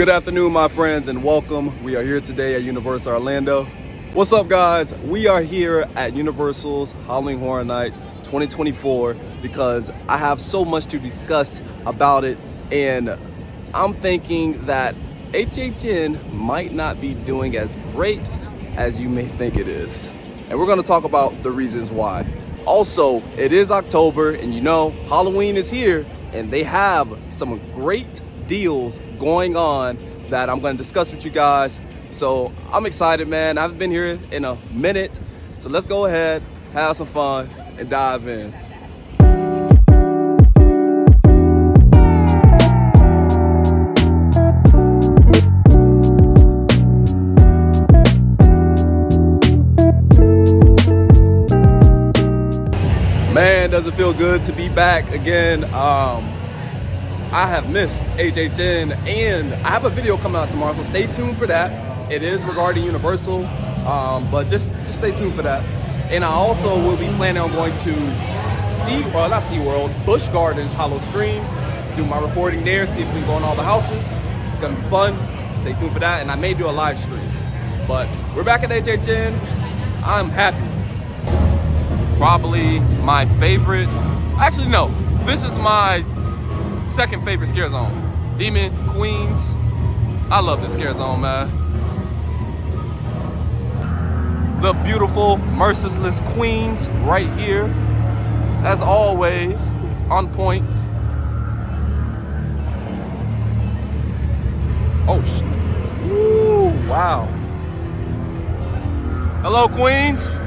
Good afternoon, my friends, and welcome. We are here today at Universal Orlando. What's up, guys? We are here at Universal's Halloween Horror Nights 2024 because I have so much to discuss about it, and I'm thinking that HHN might not be doing as great as you may think it is. And we're going to talk about the reasons why. Also, it is October, and you know, Halloween is here, and they have some great deals going on that I'm going to discuss with you guys. So I'm excited, man. I haven't been here in a minute, so let's go ahead, have some fun, and dive in. Man, does it feel good to be back again. I have missed HHN, and I have a video coming out tomorrow, so stay tuned for that. It is regarding Universal, but just stay tuned for that. And I also will be planning on going to not SeaWorld, Busch Gardens Halloween, do my recording there, see if we can go in all the houses. It's gonna be fun. Stay tuned for that, and I may do a live stream. But we're back at HHN. I'm happy. Probably my favorite, actually no, this is my second favorite scare zone. Demon Queens. I love this scare zone, man. The beautiful, merciless Queens right here, as always, on point. Oh shit. Woo, wow. Hello, Queens.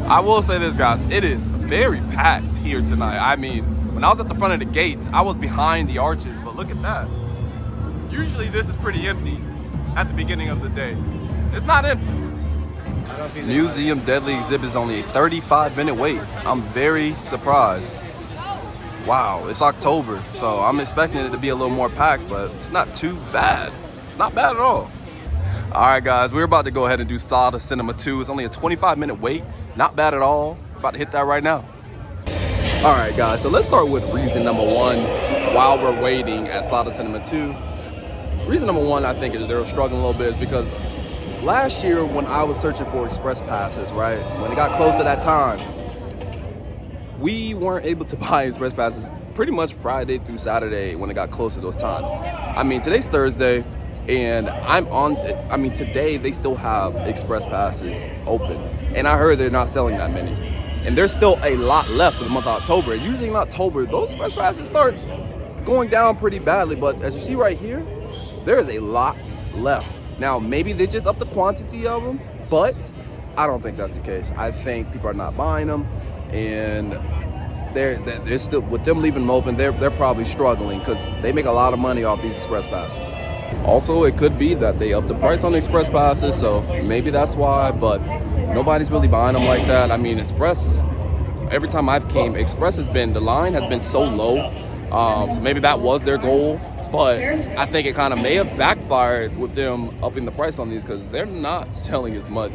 I will say this, guys, it is very packed here tonight. I mean, when I was at the front of the gates, I was behind the arches, but look at that. Usually this is pretty empty at the beginning of the day. It's not empty. Museum Deadly Exhibit is only a 35-minute wait. I'm very surprised. Wow, it's October, so I'm expecting it to be a little more packed, but it's not too bad. It's not bad at all. All right, guys, we're about to go ahead and do Saw the Cinema 2. It's only a 25-minute wait. Not bad at all. About to hit that right now. All right, guys, so let's start with reason number one while we're waiting at Saw the Cinema 2. Reason number one, I think, is they're struggling a little bit is because last year when I was searching for express passes, right, when it got close to that time, we weren't able to buy express passes pretty much Friday through Saturday when it got close to those times. I mean, today's Thursday, and today they still have express passes open, and I heard they're not selling that many, and there's still a lot left for the month of October. And usually in October those express passes start going down pretty badly, but as you see right here, there is a lot left. Now maybe they just up the quantity of them, but I don't think that's the case. I think people are not buying them, and they're still, with them leaving them open, they're probably struggling because they make a lot of money off these express passes. Also, it could be that they upped the price on the express passes, so maybe that's why, but nobody's really buying them like that. I mean, express, every time I've came, express the line has been so low, so maybe that was their goal, but I think it kind of may have backfired with them upping the price on these because they're not selling as much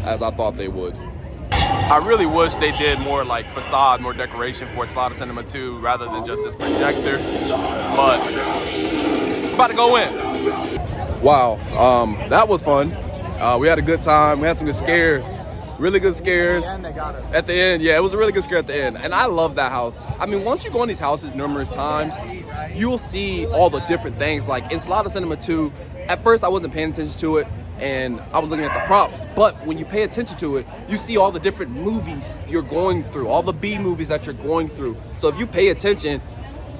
as I thought they would. I really wish they did more like facade, more decoration for Saw the Cinema 2 rather than just this projector, but we're about to go in. Wow, that was fun. We had a good time. We had some good scares, really good scares. At the end, they got us. At the end, yeah, it was a really good scare at the end. And I love that house. I mean, once you go in these houses numerous times, you'll see all the different things. Like in Saw the Cinema 2, at first I wasn't paying attention to it, and I was looking at the props. But when you pay attention to it, you see all the different movies you're going through, all the B movies that you're going through. So if you pay attention,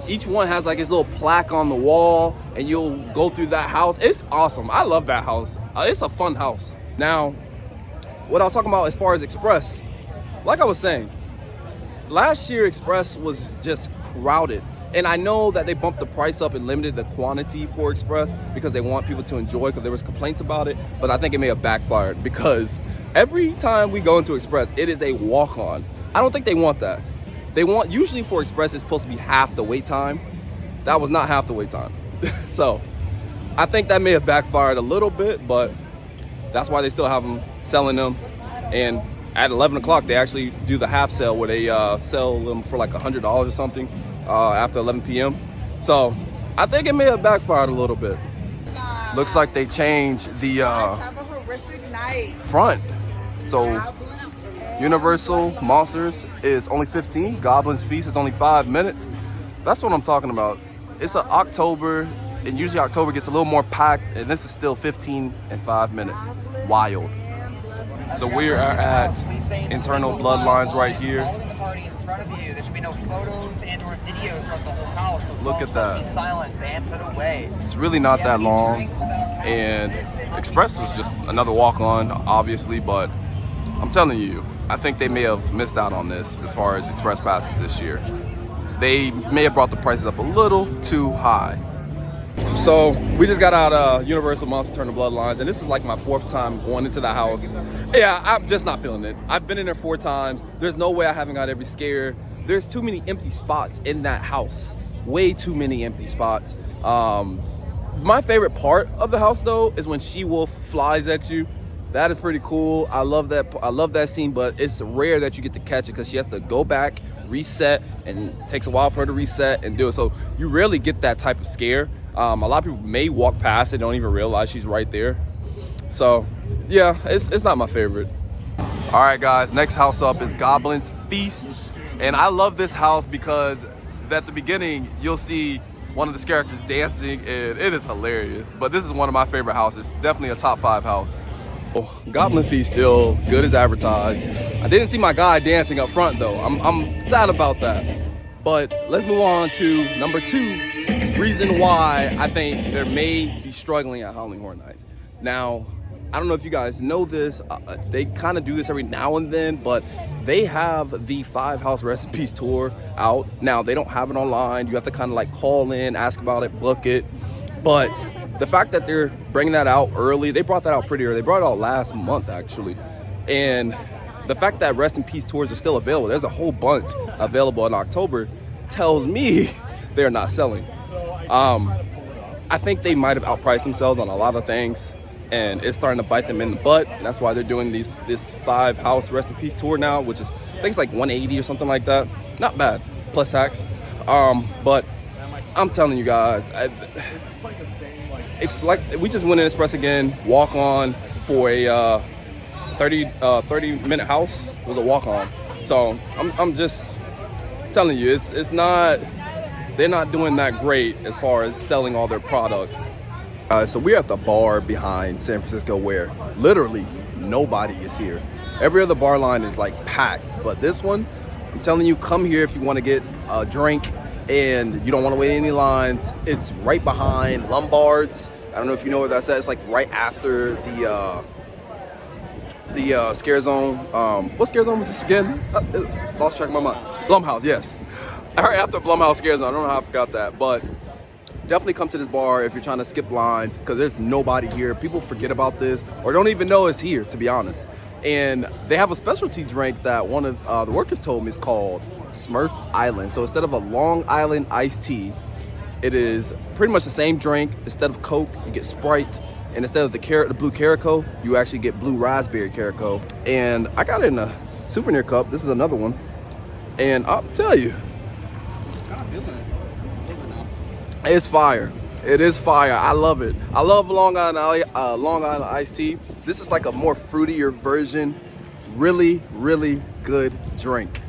each one has like his little plaque on the wall, and you'll go through that house. It's awesome. I love that house. It's a fun house. Now, what I was talking about as far as Express, like I was saying, last year Express was just crowded. And I know that they bumped the price up and limited the quantity for Express because they want people to enjoy, because there was complaints about it. But I think it may have backfired because every time we go into Express, it is a walk-on. I don't think they want that. They want, usually for Express, it's supposed to be half the wait time. That was not half the wait time. So I think that may have backfired a little bit, but that's why they still have them, selling them. And at 11 o'clock, they actually do the half sale where they sell them for like $100 or something after 11 p.m. So I think it may have backfired a little bit. Looks like they changed the Have a horrific night. front. So Universal Monsters is only 15. Goblins Feast is only 5 minutes. That's what I'm talking about. It's an October, and usually October gets a little more packed, and this is still 15 and 5 minutes. Wild. So we are at internal Bloodlines right here. Look at that. It's really not that long, and Express was just another walk-on, obviously, but I'm telling you, I think they may have missed out on this as far as Express passes this year. They may have brought the prices up a little too high. So we just got out Universal Monsters Internal Bloodlines, and this is like my 4th time going into the house. Yeah, I'm just not feeling it. I've been in there 4 times. There's no way I haven't got every scare. There's too many empty spots in that house. Way too many empty spots. My favorite part of the house though is when She-Wolf flies at you. That is pretty cool. I love that. I love that scene, but it's rare that you get to catch it because she has to go back, reset, and it takes a while for her to reset and do it. So you rarely get that type of scare. A lot of people may walk past it, don't even realize she's right there. So yeah, it's not my favorite. All right, guys, next house up is Goblins Feast. And I love this house because at the beginning, you'll see one of the characters dancing, and it is hilarious. But this is one of my favorite houses. Definitely a top 5 house. Goblin Feast still good as advertised. I didn't see my guy dancing up front though. I'm sad about that. But let's move on to number 2. Reason why I think they may be struggling at Howling Horror Nights. Now, I don't know if you guys know this. They kind of do this every now and then, but they have the 5 House Rest in Peace tour out. Now, they don't have it online. You have to kind of like call in, ask about it, book it. But the fact that they're bringing that out early, they brought that out pretty early. They brought it out last month, actually. And the fact that Rest in Peace tours are still available, there's a whole bunch available in October, tells me they're not selling. I think they might have outpriced themselves on a lot of things, and it's starting to bite them in the butt. And that's why they're doing this 5 House Rest in Peace tour now, which is, I think it's like $180 or something like that. Not bad, plus tax. But I'm telling you guys, it's like we just went in Express again, walk on for a 30-minute house. It was a walk on. So I'm just telling you, it's not, they're not doing that great as far as selling all their products. So we're at the bar behind San Francisco where literally nobody is here. Every other bar line is like packed, but this one, I'm telling you, come here if you want to get a drink and you don't want to wait any lines. It's right behind Lombard's. I don't know if you know where that's at. It's like right after the scare zone. What scare zone was this again? Lost track of my mind. Blumhouse, yes. All right, after Blumhouse scare zone. I don't know how I forgot that, but definitely come to this bar if you're trying to skip lines because there's nobody here. People forget about this or don't even know it's here, to be honest. And they have a specialty drink that one of the workers told me is called Smurf Island. So instead of a Long Island iced tea, it is pretty much the same drink. Instead of Coke, you get Sprite. And instead of the blue Caraco, you actually get blue raspberry Caraco. And I got it in a souvenir cup. This is another one. And I'll tell you, it's fire. It is fire. I love it. I love Long Island iced tea. This is like a more fruitier version. Really, really good drink.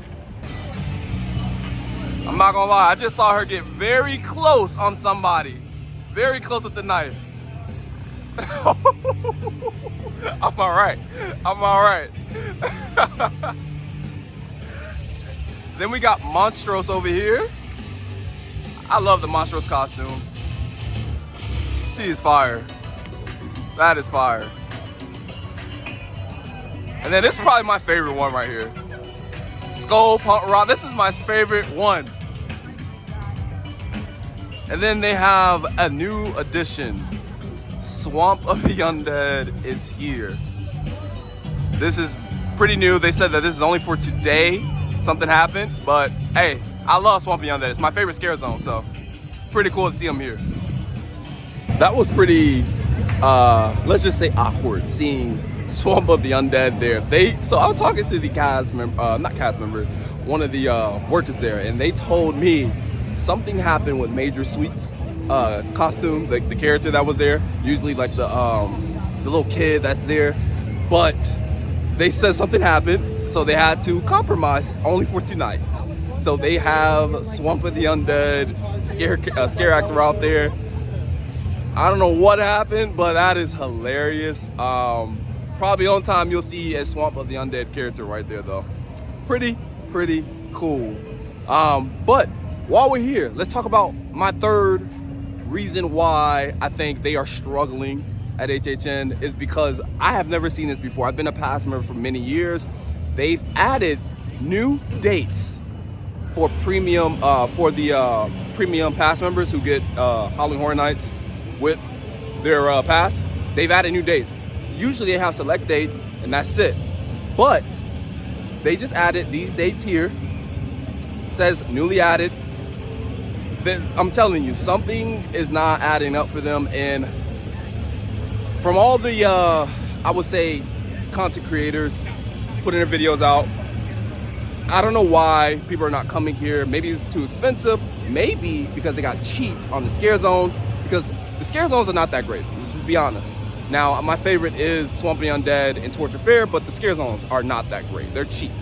I'm not gonna lie, I just saw her get very close on somebody. Very close with the knife. I'm all right. I'm all right. Then we got Monstros over here. I love the Monstros costume. She is fire. That is fire. And then this is probably my favorite one right here. Skull Punk Rock. This is my favorite one. And then they have a new addition. Swamp of the Undead is here. This is pretty new. They said that this is only for today. Something happened, but hey, I love Swamp of the Undead. It's my favorite scare zone, so pretty cool to see them here. That was pretty, let's just say awkward, seeing Swamp of the Undead there. So I was talking to the cast member, not cast member, one of the workers there, and they told me something happened with Major Sweet's costume, the character that was there, usually like the little kid that's there, but they said something happened, so they had to compromise only for 2 nights. So they have Swamp of the Undead scare actor out there. I don't know what happened, but that is hilarious. Probably on time you'll see a Swamp of the Undead character right there though. Pretty cool. But while we're here, let's talk about my third reason why I think they are struggling at HHN is because I have never seen this before. I've been a pass member for many years. They've added new dates for premium premium pass members who get Halloween Horror Nights with their pass. They've added new dates. Usually they have select dates and that's it. But they just added these dates here. It says newly added. I'm telling you, something is not adding up for them. And from all the, I would say, content creators putting their videos out, I don't know why people are not coming here. Maybe it's too expensive. Maybe because they got cheap on the scare zones. Because the scare zones are not that great, let's just be honest. Now, my favorite is Swamp of the Undead and Torture Fair, but the scare zones are not that great. They're cheap.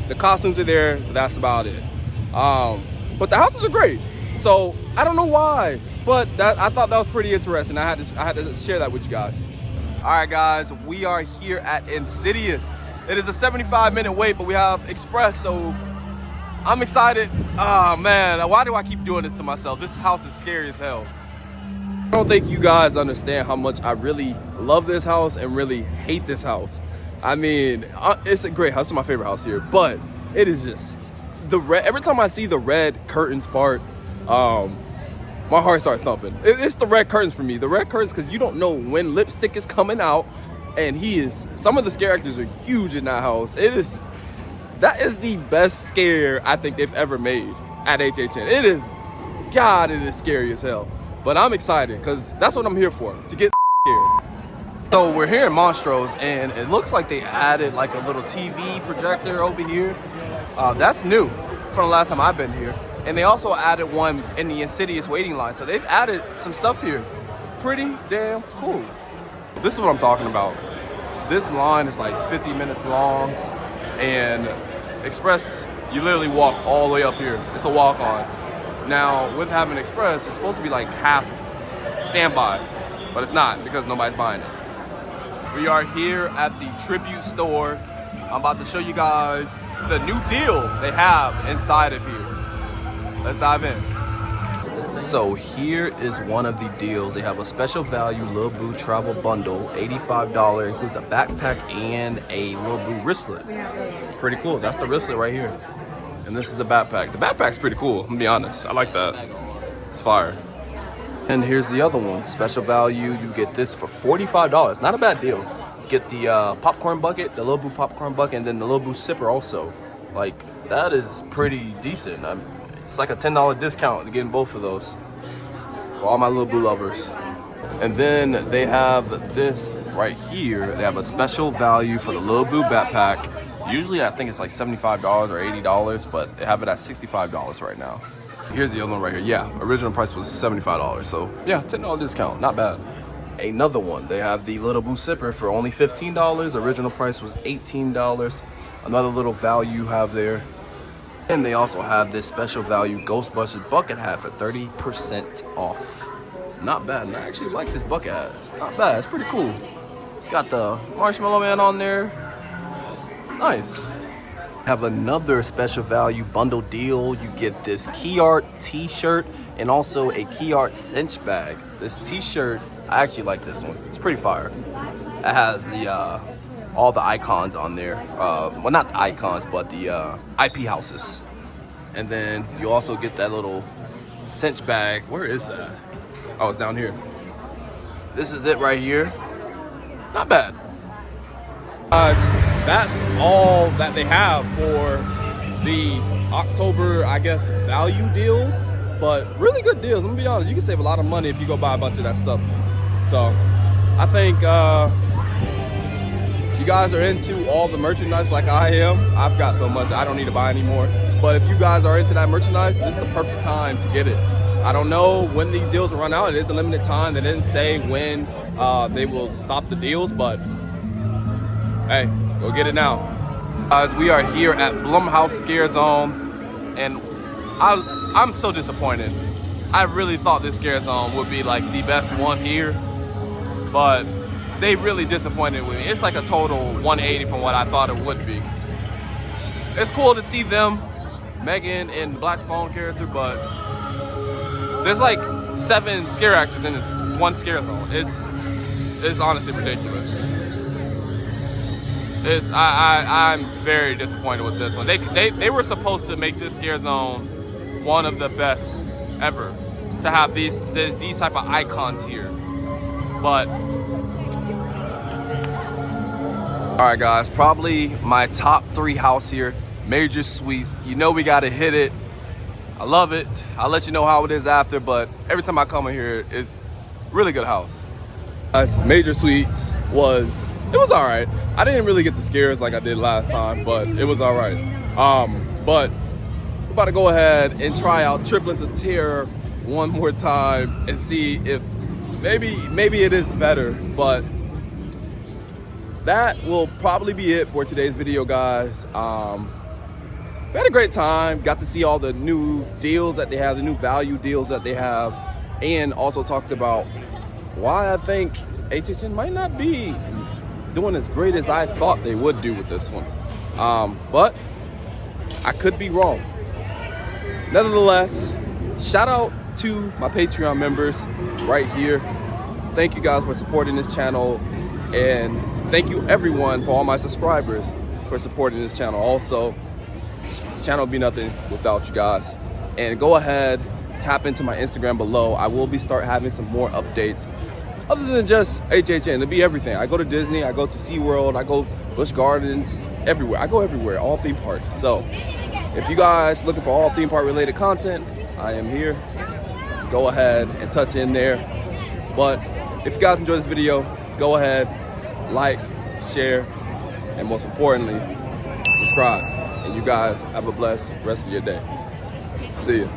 The costumes are there, but that's about it. But the houses are great. So I don't know why, but I thought that was pretty interesting. I had to share that with you guys. All right, guys, we are here at Insidious. It is a 75-minute wait, but we have Express, so I'm excited. Oh man, why do I keep doing this to myself? This house is scary as hell. I don't think you guys understand how much I really love this house and really hate this house. I mean, it's a great house. It's my favorite house here, but it is just the red. Every time I see the red curtains part, my heart starts thumping. It's the red curtains for me. The red curtains, because you don't know when lipstick is coming out, and some of the scare actors are huge in that house. That is the best scare I think they've ever made at HHN. It is scary as hell. But I'm excited, because that's what I'm here for, to get scared. So we're here in Monstros, and it looks like they added like a little TV projector over here. That's new from the last time I've been here. And they also added one in the Insidious waiting line. So they've added some stuff here. Pretty damn cool. This is what I'm talking about. This line is like 50 minutes long, and Express, you literally walk all the way up here. It's a walk on. Now, with having Express, it's supposed to be like half standby, but it's not because nobody's buying it. We are here at the Tribute store. I'm about to show you guys the new deal they have inside of here. Let's dive in. So here is one of the deals. They have a special value Lil Boo travel bundle, $85, includes a backpack and a Lil Boo wristlet. Pretty cool. That's the wristlet right here. And this is the backpack. The backpack's pretty cool, I'm gonna be honest. I like that. It's fire. And here's the other one. Special value, you get this for $45. Not a bad deal. You get the popcorn bucket, the Lil Boo popcorn bucket, and then the Lil Boo sipper also. Like, that is pretty decent. It's like a $10 discount to getting both of those for all my Lil Boo lovers. And then they have this right here. They have a special value for the Lil Boo backpack. Usually I think it's like $75 or $80, but they have it at $65 right now. Here's the other one right here. Yeah, original price was $75. So yeah, $10 discount, not bad. Another one, they have the Lil Boo zipper for only $15. Original price was $18. Another little value you have there. And they also have this special value Ghostbusters bucket hat for 30% off. Not bad, and I actually like this bucket hat. It's not bad, it's pretty cool. Got the Marshmallow Man on there. Nice. Have another special value bundle deal. You get this key art t-shirt and also a key art cinch bag. This t-shirt, I actually like this one. It's pretty fire. It has the all the icons on there. Well, not the icons, but the IP houses. And then you also get that little cinch bag. Where is that? Oh, it's down here. This is it right here. Not bad. That's all that they have for the October, I guess, value deals. But really good deals. I'm gonna be honest, you can save a lot of money if you go buy a bunch of that stuff. So I think if you guys are into all the merchandise like I am, I've got so much I don't need to buy anymore. but if you guys are into that merchandise, this is the perfect time to get it. I don't know when these deals will run out. It is a limited time. They didn't say when they will stop the deals, but hey, go get it now. Guys, we are here at Blumhouse Scare Zone, and I'm so disappointed. I really thought this Scare Zone would be like the best one here, but they really disappointed with me. It's like a total 180 from what I thought it would be. It's cool to see them, Megan and Black Phone character, but there's like 7 scare actors in this one Scare Zone. It's honestly ridiculous. I'm very disappointed with this one. They were supposed to make this Scare Zone one of the best ever, to have these type of icons here. But all right, guys, probably my top 3 house here, Major Suites. You know we gotta hit it. I love it. I'll let you know how it is after, but every time I come in here, it's really good house. Guys, Major Suites was all right. I didn't really get the scares like I did last time, but it was all right. But we're about to go ahead and try out Triplets of Terror one more time and see if maybe it is better. But that will probably be it for today's video, guys. We had a great time. Got to see all the new deals that they have, the new value deals that they have, and also talked about why I think HHN might not be doing as great as I thought they would do with this one. But I could be wrong. Nevertheless, shout out to my Patreon members right here. Thank you guys for supporting this channel, and thank you everyone for all my subscribers for supporting this channel. Also, this channel would be nothing without you guys. And go ahead, tap into my Instagram below. I will be start having some more updates other than just HHN. It'll be everything. I go to Disney, I go to SeaWorld, I go Busch Gardens, everywhere. I go everywhere, all theme parks. So if you guys looking for all theme park related content, I am here. Go ahead and touch in there. But if you guys enjoyed this video, go ahead, like, share, and most importantly, subscribe. And you guys have a blessed rest of your day. See ya.